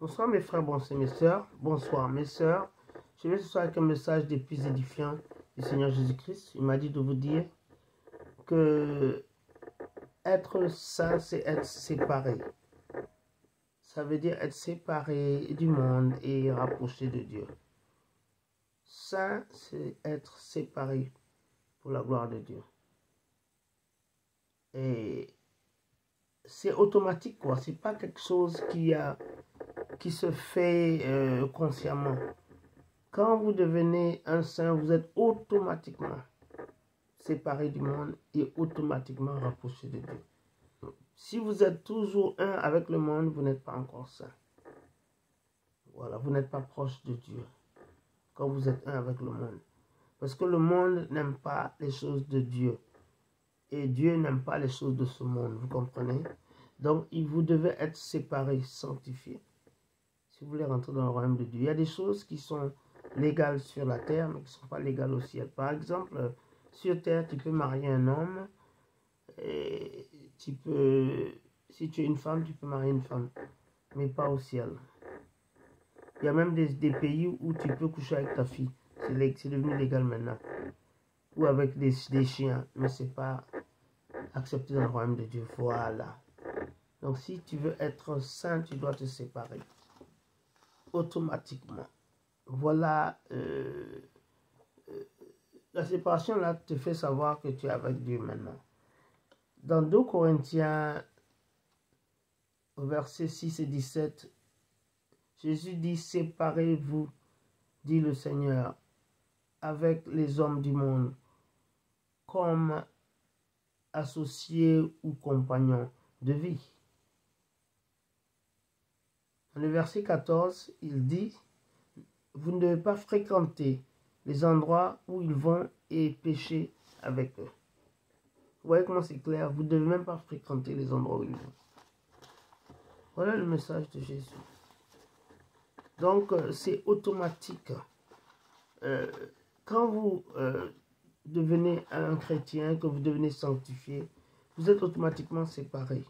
Bonsoir mes frères, bonsoir mes sœurs. Bonsoir mes sœurs. Je vais ce soir avec un message des plus édifiants du Seigneur Jésus-Christ. Il m'a dit de vous dire que être saint, c'est être séparé. Ça veut dire être séparé du monde et rapproché de Dieu. Saint, c'est être séparé pour la gloire de Dieu. Et c'est automatique, quoi. C'est pas quelque chose qui se fait consciemment. Quand vous devenez un saint, vous êtes automatiquement séparé du monde et automatiquement rapproché de Dieu. Si vous êtes toujours un avec le monde, vous n'êtes pas encore saint. Voilà, vous n'êtes pas proche de Dieu quand vous êtes un avec le monde. Parce que le monde n'aime pas les choses de Dieu. Et Dieu n'aime pas les choses de ce monde, vous comprenez? Donc, vous devez être séparés, sanctifiés. Si vous voulez rentrer dans le royaume de Dieu, il y a des choses qui sont légales sur la terre, mais qui ne sont pas légales au ciel. Par exemple, sur terre, tu peux marier un homme, et tu peux, si tu es une femme, tu peux marier une femme, mais pas au ciel. Il y a même des pays où tu peux coucher avec ta fille, c'est devenu légal maintenant, ou avec des chiens, mais ce n'est pas accepté dans le royaume de Dieu. Voilà. Donc si tu veux être saint, tu dois te séparer automatiquement. Voilà, la séparation là te fait savoir que tu es avec Dieu maintenant. Dans 2 Corinthiens, au verset 6 et 17, Jésus dit, séparez-vous, dit le Seigneur, avec les hommes du monde, comme associés ou compagnons de vie. Dans le verset 14, il dit, vous ne devez pas fréquenter les endroits où ils vont et pécher avec eux. Vous voyez comment c'est clair? Vous ne devez même pas fréquenter les endroits où ils vont. Voilà le message de Jésus. Donc, c'est automatique. Quand vous devenez un chrétien, que vous devenez sanctifié, vous êtes automatiquement séparé,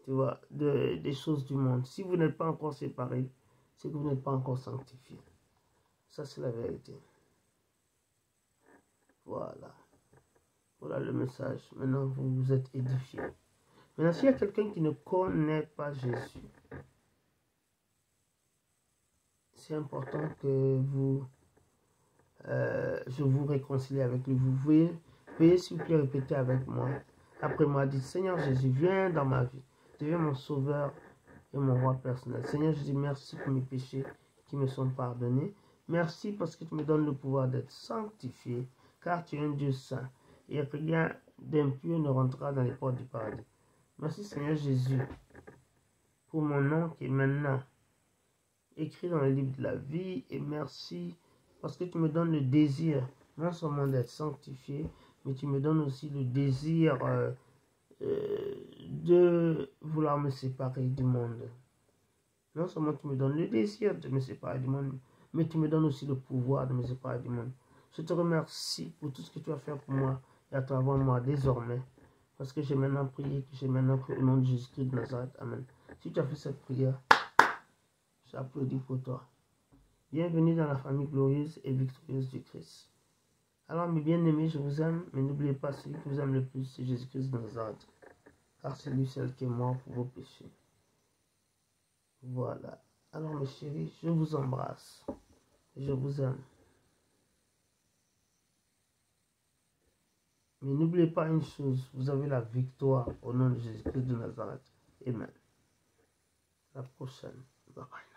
tu vois, des choses du monde. Si vous n'êtes pas encore séparé, c'est que vous n'êtes pas encore sanctifié. Ça, c'est la vérité. Voilà. Voilà le message. Maintenant, vous vous êtes édifié. Maintenant, s'il y a quelqu'un qui ne connaît pas Jésus, c'est important que je vous réconcilie avec lui. Vous veuillez s'il vous plaît répéter avec moi. Après moi, dites, Seigneur Jésus, viens dans ma vie. Deviens mon sauveur et mon roi personnel. Seigneur Jésus, merci pour mes péchés qui me sont pardonnés. Merci parce que tu me donnes le pouvoir d'être sanctifié, car tu es un Dieu saint. Et rien d'impur ne rentrera dans les portes du paradis. Merci Seigneur Jésus pour mon nom qui est maintenant écrit dans le livre de la vie. Et merci parce que tu me donnes le désir, non seulement d'être sanctifié, mais tu me donnes aussi le désir de vouloir me séparer du monde. Non seulement tu me donnes le désir de me séparer du monde, mais tu me donnes aussi le pouvoir de me séparer du monde. Je te remercie pour tout ce que tu vas faire pour moi et à travers moi désormais. Parce que j'ai maintenant prié, que j'ai maintenant cru au nom de Jésus-Christ de Nazareth. Amen. Si tu as fait cette prière, j'applaudis pour toi. Bienvenue dans la famille glorieuse et victorieuse du Christ. Alors mes bien-aimés, je vous aime, mais n'oubliez pas, celui qui vous aime le plus, c'est Jésus-Christ de Nazareth. Car c'est lui seul qui est mort pour vos péchés. Voilà. Alors mes chéris, je vous embrasse. Je vous aime. Mais n'oubliez pas une chose, vous avez la victoire au nom de Jésus-Christ de Nazareth. Amen. La prochaine. Bye bye.